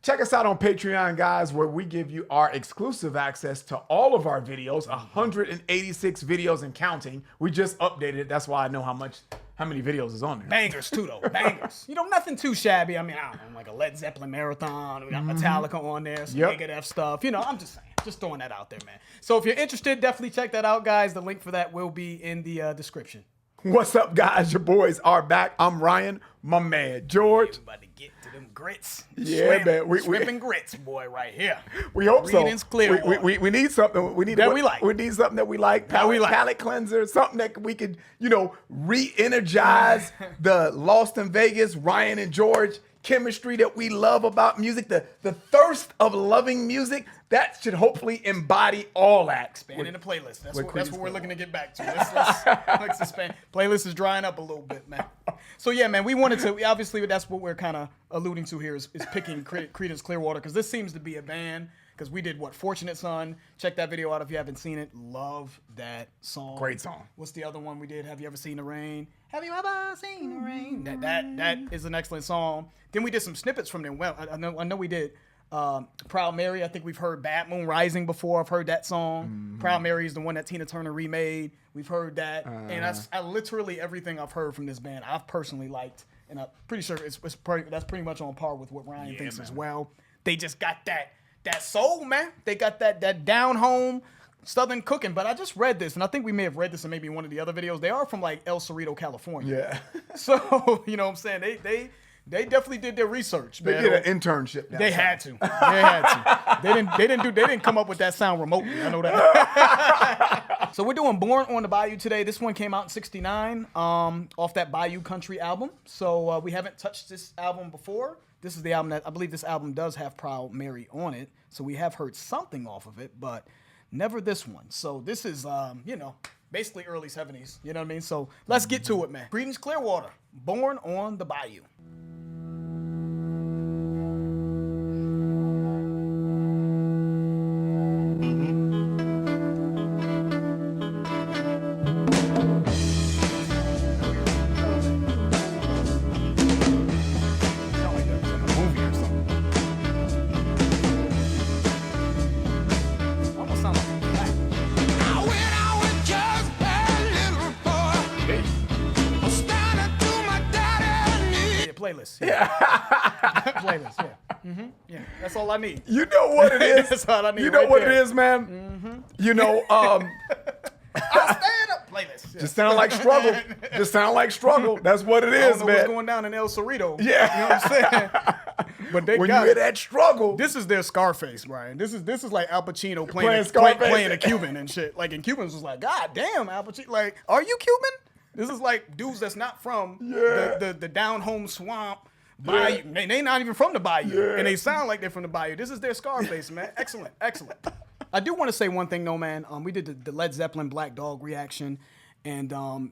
Check us out on Patreon, guys, where we give you our exclusive access to all of our videos, 186 videos and counting. We just updated it. That's why I know how many videos is on there. Bangers too, though. Bangers. You know, nothing too shabby. I mean, I don't know, like a Led Zeppelin marathon. We got Metallica on there, some Megadeth stuff. You know, I'm just saying. Just throwing that out there, man. So if you're interested, definitely check that out, guys. The link for that will be in the description. What's up, guys? Your boys are back. I'm Ryan, my man, George. We're about to get to them grits. Yeah, man. Shrimp and grits, boy, right here. We hope so. Creedence Clearwater. We need something. We need something that we like. Palate cleanser, something that we could, re-energize the Lost in Vegas, Ryan and George chemistry that we love about music, the thirst of loving music. That should hopefully embody all that. Expanding the playlist. That's what we're looking to get back to. Let's expand. Playlist is drying up a little bit, man. So yeah, man, we wanted to. Obviously, that's what we're kind of alluding to here is picking Creedence Clearwater, because this seems to be a band. Because we did Fortunate Son. Check that video out if you haven't seen it. Love that song. Great song. What's the other one we did? Have you ever seen the rain? Have you ever seen the rain? That is an excellent song. Then we did some snippets from them. Well, I know we did. Proud Mary. I think we've heard Bad Moon Rising before. I've heard that song. Proud Mary is the one that Tina Turner remade. We've heard that, and that's literally everything I've heard from this band I've personally liked, and I'm pretty sure that's pretty much on par with what Ryan thinks as well. They just got that soul, man. They got that down home Southern cooking. But I just read this, and I think we may have read this in maybe one of the other videos. They are from like El Cerrito, California. Yeah. So you know what I'm saying? They definitely did their research, man. They did an internship. They had to. They didn't come up with that sound remotely. I know that. So we're doing Born on the Bayou today. This one came out in '69 off that Bayou Country album. So we haven't touched this album before. This is the album that I believe this album does have Proud Mary on it. So we have heard something off of it, but never this one. So this is basically early 70s. You know what I mean? So let's get to it, man. Creedence Clearwater, Born on the Bayou. Playlist. Yeah. Playlist, yeah. Yeah. That's all I need. You know what it is? That's all I need. You know what it is, man? You know, I'll stand up playlist. Yeah. Just sound like struggle. Just sound like struggle. That's what it is, I don't know man. what's going down in El Cerrito. Yeah. You know what I'm saying? But when you hear that struggle. This is their Scarface, Brian. This is like Al Pacino playing a Cuban and shit. Like, and Cubans was like, God damn, Al Pacino. Like, are you Cuban? This is like dudes that's not from the down home swamp Bayou. Yeah. They not even from the Bayou, and they sound like they're from the Bayou. This is their Scarface, man. Excellent. I do want to say one thing, though, man. We did the Led Zeppelin Black Dog reaction, and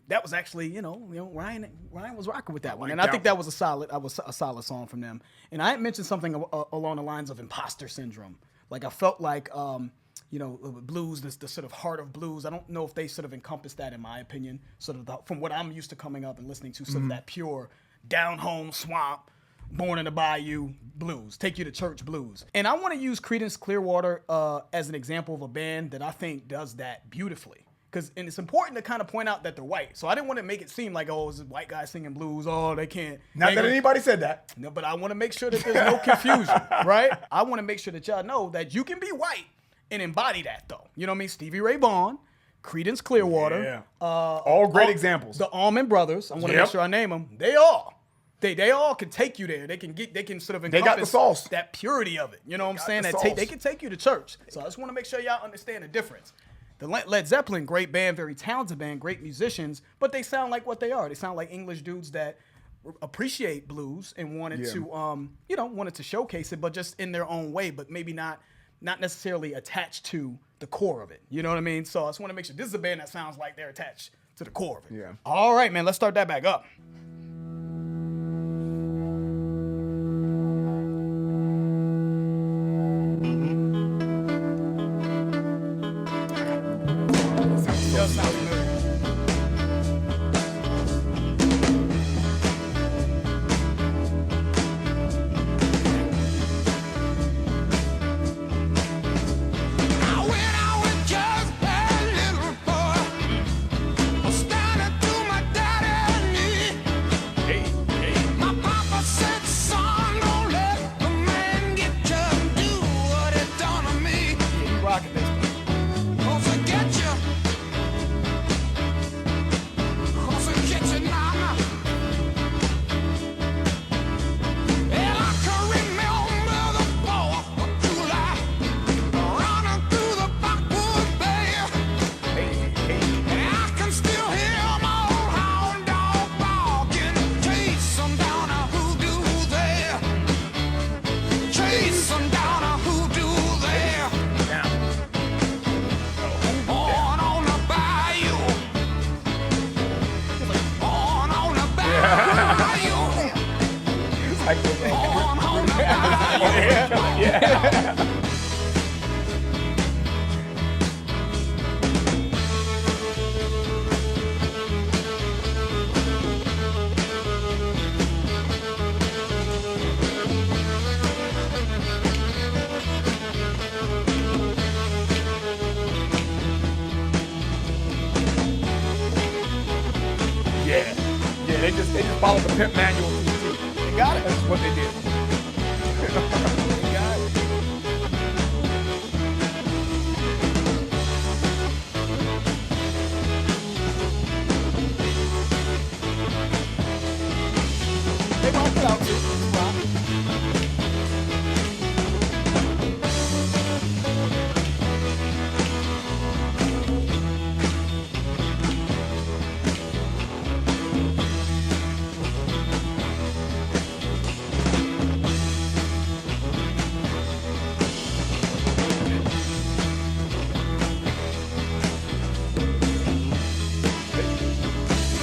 that was actually, Ryan was rocking with that one, and I think that was a solid song from them. And I had mentioned something along the lines of imposter syndrome. Like I felt like. Blues, the sort of heart of blues. I don't know if they sort of encompass that, in my opinion, sort of from what I'm used to coming up and listening to, sort of that pure down home swamp, born in the bayou blues, take you to church blues. And I want to use Creedence Clearwater as an example of a band that I think does that beautifully. And it's important to kind of point out that they're white. So I didn't want to make it seem like, it's a white guy singing blues. Oh, they can't. Not that anybody said that. No, but I want to make sure that there's no confusion, right? I want to make sure that y'all know that you can be white and embody that, though. You know what I mean? Stevie Ray Vaughan, Creedence Clearwater. Yeah. All great examples. The Allman Brothers. I want to make sure I name them. They all can take you there. They can sort of encompass they got the sauce. That purity of it. You know what I'm saying? They can take you to church. So I just want to make sure y'all understand the difference. The Led Zeppelin, great band, very talented band, great musicians, but they sound like what they are. They sound like English dudes that appreciate blues and wanted to showcase it, but just in their own way, but maybe not necessarily attached to the core of it. You know what I mean? So I just want to make sure this is a band that sounds like they're attached to the core of it. Yeah. All right, man, let's start that back up. Sounds familiar. like the yeah. Yeah, they just followed the pimp manual to the T. They got it. That's what they did. They got it. They rocked it out too. Rock.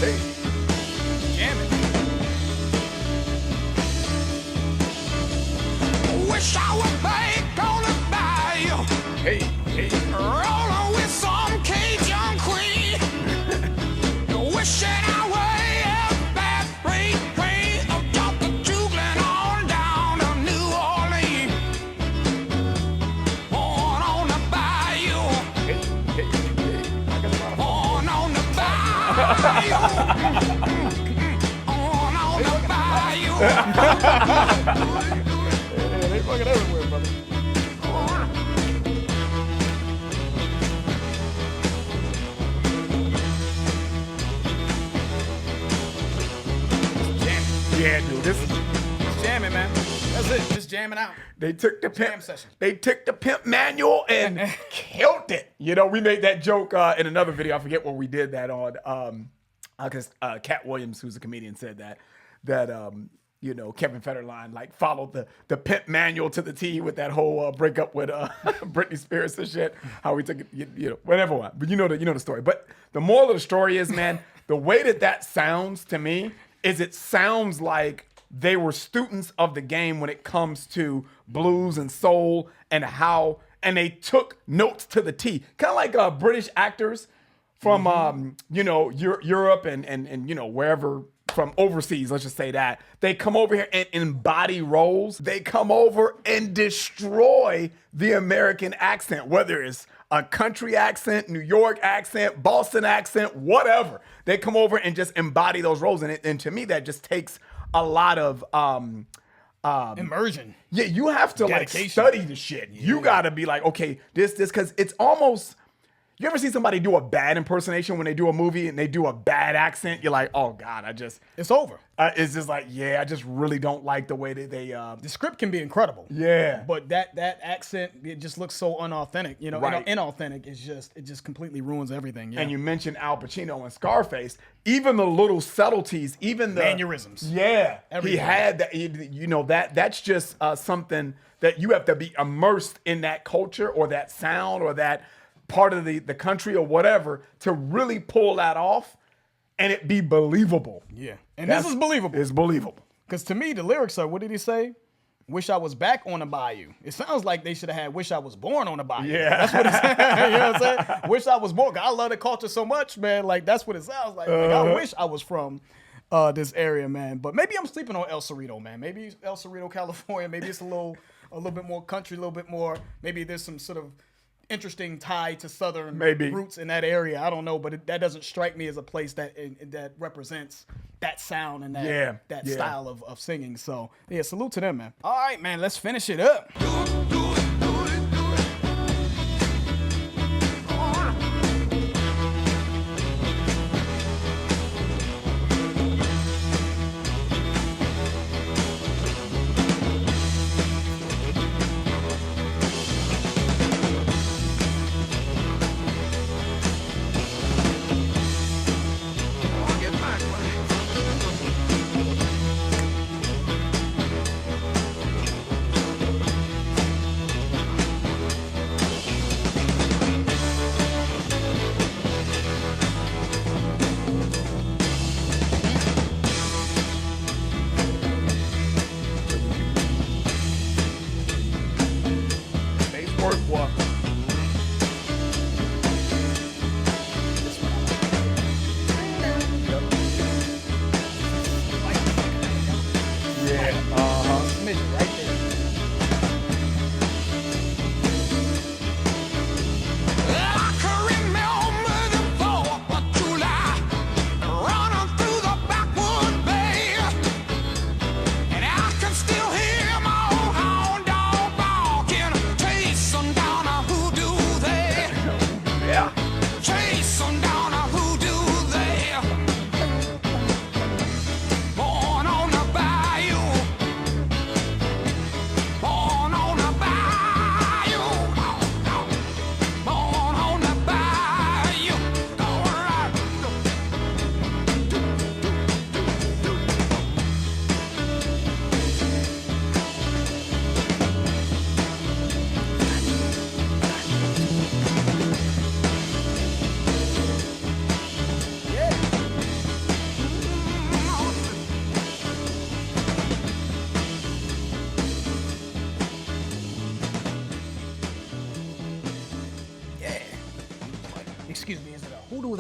Hey, Jamming. Wish I were back on the bayou, hey. rolling with some Cajun queen. Wishing I were a bad train, got the juggling on down to New Orleans. On the bayou, on the bayou, on the bayou. Yeah, they fucking everywhere, brother. Yeah, dude, this is. Just jamming, man. That's it. Just jamming out. They took the Jam pimp. session. They took the pimp manual and killed it. You know, we made that joke in another video. I forget what we did that on. Because Cat Williams, who's a comedian, said that you know, Kevin Federline like followed the pimp manual to the T with that whole breakup with Britney Spears and shit. How we took it, you know, whatever. But you know the story. But the moral of the story is, man, the way that sounds to me is it sounds like they were students of the game when it comes to blues and soul and they took notes to the T. Kind of like British actors from you know, Europe and you know, wherever from overseas, let's just say that. They come over here and embody roles. They come over and destroy the American accent, whether it's a country accent, New York accent, Boston accent, whatever. They come over and just embody those roles. And to me, that just takes a lot of Immersion. yeah, you have to like Dedication. study the shit. You gotta be like, okay, this, because it's almost. You ever see somebody do a bad impersonation when they do a movie and they do a bad accent? You're like, oh God, It's over. it's just like, yeah, I just really don't like the way that they. The script can be incredible. Yeah. But that accent, it just looks so unauthentic. You know, Right. inauthentic is it just completely ruins everything. Yeah. And you mentioned Al Pacino and Scarface. Even the little subtleties, even the Mannerisms. Yeah, Everything. he had that. You know that's just something that you have to be immersed in that culture or that sound or that part of the country or whatever to really pull that off and it be believable. Yeah. And this is believable. It's believable. Because to me, the lyrics are, what did he say? Wish I was back on the bayou. It sounds like they should have had Wish I was born on the bayou. Yeah. That's what it sounds. You know what I'm saying? Wish I was born. I love the culture so much, man. Like, that's what it sounds like. Like, I wish I was from this area, man. But maybe I'm sleeping on El Cerrito, man. Maybe it's El Cerrito, California. Maybe it's a little bit more country, a little bit more. Maybe there's some sort of interesting tie to Southern roots in that area. I don't know, but that doesn't strike me as a place that represents that sound and that style of singing. So yeah, salute to them, man. All right, man, let's finish it up.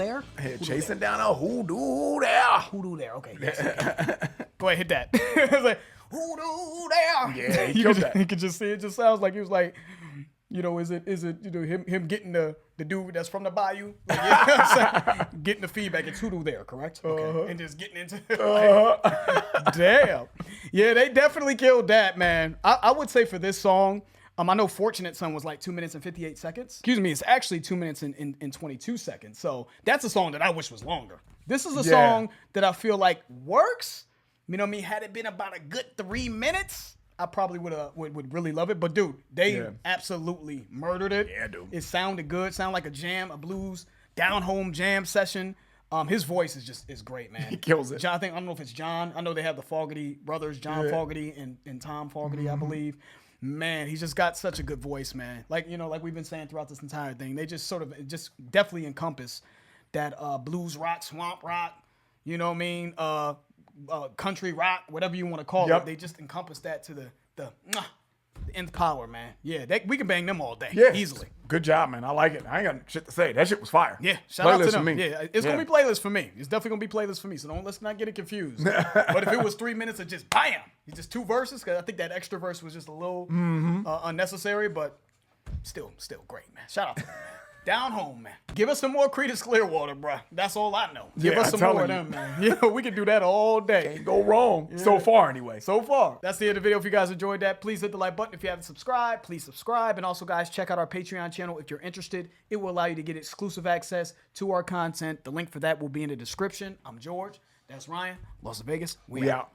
there? Hey, chasing down a hoodoo there. Hoodoo there. Okay. Yes, okay. Go ahead, hit that. It's like, hoodoo there. Yeah, he killed that. You could just see it. Just sounds like he was like, you know, is it you know him getting the dude that's from the Bayou, like, you know what I'm saying? Getting the feedback. It's hoodoo there, correct? Okay, and just getting into like, damn. Yeah, they definitely killed that, man. I would say for this song, I know Fortunate Son was like 2 minutes and 58 seconds. Excuse me, it's actually 2 minutes and 22 seconds. So that's a song that I wish was longer. This is a song that I feel like works. You know what I mean? Had it been about a good 3 minutes, I probably would really love it. But dude, they absolutely murdered it. Yeah, dude. It sounded good. Sounded like a jam, a blues down home jam session. His voice is great, man. He kills it. John, I don't know if it's John. I know they have the Fogerty brothers, John Fogerty and Tom Fogerty, I believe. Man, he's just got such a good voice, man. Like, you know, like we've been saying throughout this entire thing, they just sort of definitely encompass that blues rock, swamp rock, you know what I mean? Country rock, whatever you want to call it. They just encompass that to the nth power, man. Yeah, we can bang them all day, easily. Good job, man. I like it. I ain't got shit to say. That shit was fire. Yeah, shout out to them. For me. Yeah, it's gonna be playlist for me. It's definitely gonna be playlist for me. So let's not get it confused. But if it was 3 minutes of just bam, it's just 2 verses, because I think that extra verse was just a little unnecessary, but still great, man. Shout out to them. Down home, man. Give us some more Creedence Clearwater, bro. That's all I know. Give us some more of them, man. Yeah, we can do that all day. Can't go wrong. Yeah. So far, anyway. So far. That's the end of the video. If you guys enjoyed that, please hit the like button. If you haven't subscribed, please subscribe. And also, guys, check out our Patreon channel if you're interested. It will allow you to get exclusive access to our content. The link for that will be in the description. I'm George. That's Ryan. Las Vegas. We out.